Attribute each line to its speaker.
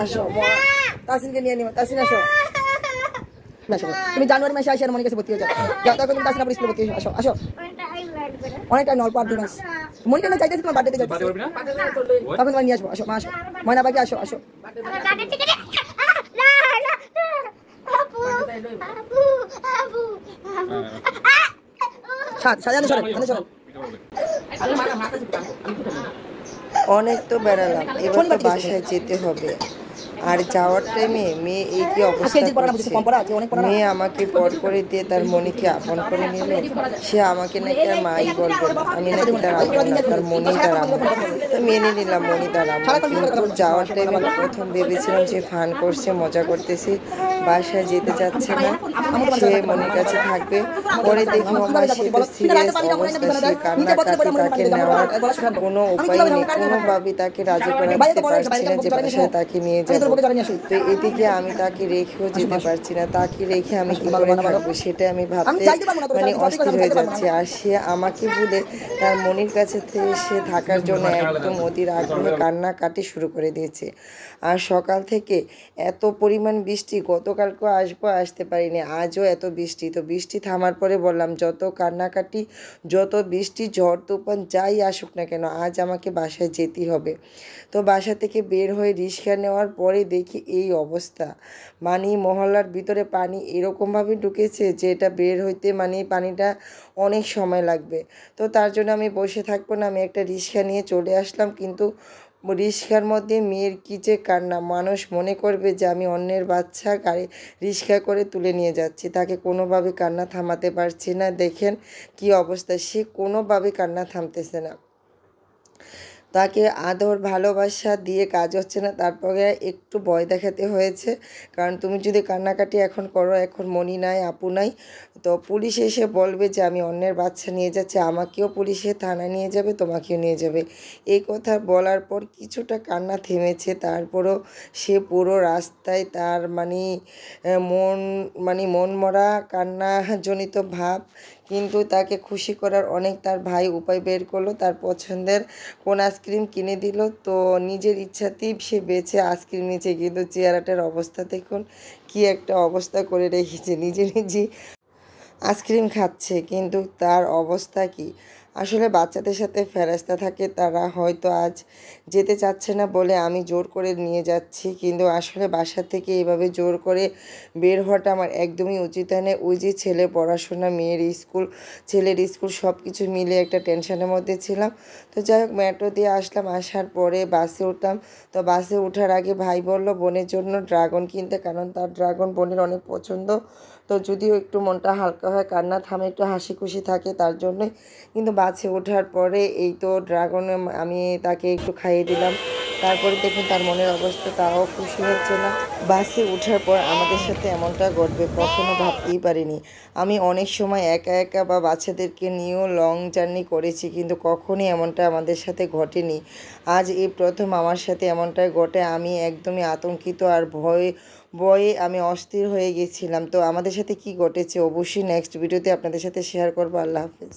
Speaker 1: আসো তাসিনকে নিয়ে নিও। তাসিন আসো। তুমি জানুয়ারি মাসে আসে আর মনির কাছে ভর্তি হয়ে যাও। যাও তখন তুমি তাসিন স্কুলে ভর্তি হয়ে আসো। আসো অনেক টাইম অল্প আর 2 মাস। মনির কেন চাইতেছি তোমার বার্থডেতে যাচ্ছি তখন তোমার নিয়ে আসবো। আসো মা আসো। ময়না বাকি আসো। আসো সাজানো সরেন।
Speaker 2: অনেক তো বেড়ালাম, এবার তো বাসায় যেতে হবে। আর যাওয়ার টাইমে মেয়ে এই কি অবস্থা করছে। মেয়ে আমাকে পর করে দিয়ে তার মনিকে আপন করে নিল। সে আমাকে নাকি আর মাই বলবে না, আমি নাকি তার আপন না, তার মনি তার আম্মু। তো মেনে নিলাম মনি তার আম্মু। কিন্তু যাওয়ার টাইমে প্রথম ভেবেছিলাম যে ফান করছে, মজা করতেছি, বাসায় যেতে চাচ্ছে না, সে মনির কাছে থাকবে। পরে দেখি আমার সে তো সিরিয়াস অবস্থা, সে কান্নাকাটি, তাকে নেওয়ার কোনো উপায় নেই, কোনোভাবেই তাকে রাজি করাতে পারছি না যে বাসায় তাকে নিয়ে যাবো। তো এদিকে আমি তাকে রেখেও যেতে পারছি না, তাকে রেখে আমি কি করে থাকবো সেটা আমি ভাবতে মানে অস্থির হয়ে যাচ্ছি। আর সে আমাকে বলে তার মনির কাছে সে থাকার জন্য একদম অধীর আগ্রহে কান্নাকাটি শুরু করে দিয়েছে। আর সকাল থেকে এত পরিমাণ বৃষ্টি, গতকালকেও আসবো আসতে পারিনি, আজও এত বৃষ্টি। তো বৃষ্টি থামার পরে বললাম যত কান্নাকাটি, যত বৃষ্টি, ঝড় তুফান যাই আসুক না কেন, আজ আমাকে বাসায় যেতেই হবে। তো বাসা থেকে বের হয়ে রিক্সা নেওয়ার পরে দেখি এই অবস্থা, মানে মহল্লার ভিতরে পানি এরকমভাবে ঢুকেছে যে এটা বের হইতে মানে পানিটা অনেক সময় লাগবে। তো তার জন্য আমি বসে থাকবো না, আমি একটা রিক্সা নিয়ে চলে আসলাম। কিন্তু রিক্সার মধ্যে মেয়ের কী যে কান্না, মানুষ মনে করবে যে আমি অন্যের বাচ্চা গাড়ি রিক্সা করে তুলে নিয়ে যাচ্ছি। তাকে কোনোভাবে কান্না থামাতে পারছি না। দেখেন কি অবস্থা, সে কোনোভাবে কান্না থামতেছে না। তাকে আদর ভালোবাসা দিয়ে কাজ হচ্ছে না, তারপরে একটু ভয় দেখাতে হয়েছে। কারণ তুমি যদি কান্নাকাটি এখন করো, এখন মনি নাই, আপু নাই, তো পুলিশ এসে বলবে যে আমি অন্যের বাচ্চা নিয়ে যাচ্ছি, আমাকেও পুলিশে থানায় নিয়ে যাবে, তোমাকেও নিয়ে যাবে। এই কথা বলার পর কিছুটা কান্না থেমেছে, তারপরও সে পুরো রাস্তায় তার মন মরা কান্নাজনিত ভাব। কিন্তু তাকে খুশি করার অনেক তার ভাই উপায় বের করলো, তার পছন্দের কোন আইসক্রিম কিনে দিল। তো নিজের ইচ্ছাতেই সে বেছে আইসক্রিম নিয়েছে, কিন্তু চেহারাটার অবস্থা দেখুন, কি একটা অবস্থা করে রেখেছে, নিজে নিজে আইসক্রিম খাচ্ছে, কিন্তু তার অবস্থা কি। আসলে বাচ্চাদের সাথে ফেরেশতা থাকে, তারা হয়তো আজ যেতে চাচ্ছে না বলে আমি জোর করে নিয়ে যাচ্ছি। কিন্তু আসলে বাসা থেকে এইভাবে জোর করে বের হওয়াটা আমার একদমই উচিত হয় না। ওই যে ছেলে পড়াশোনা, মেয়ের স্কুল, ছেলের স্কুল, সব কিছু মিলে একটা টেনশনের মধ্যে ছিলাম। তো যাই হোক, মেট্রো দিয়ে আসলাম, আসার পরে বাসে উঠলাম। তো বাসে ওঠার আগে ভাই বলল বোনের জন্য ড্রাগন কিনতে, কারণ তার ড্রাগন বোনের অনেক পছন্দ। তো যদিও একটু মনটা হালকা হয়, কান্না থামে, একটু হাসি খুশি থাকে, তার জন্যই। কিন্তু বাসে ওঠার পরে এই তো ড্রাগন আমি তাকে একটু খাইয়ে দিলাম। তারপরে দেখুন তার মনের অবস্থা, তাও খুশি হচ্ছে না। বাসে ওঠার পর আমাদের সাথে এমনটা ঘটবে কখনো ভাবতেই পারিনি। আমি অনেক সময় একা একা বা বাচ্চাদেরকে নিয়েও লং জার্নি করেছি, কিন্তু কখনই এমনটা আমাদের সাথে ঘটেনি। আজ এই প্রথম আমার সাথে এমনটাই ঘটে। আমি একদমই আতঙ্কিত আর ভয়ে আমি অস্থির হয়ে গেছিলাম। তো আমাদের সাথে কি ঘটেছে অবশ্যই নেক্সট ভিডিওতে আপনাদের সাথে শেয়ার করবো। আল্লাহ হাফেজ।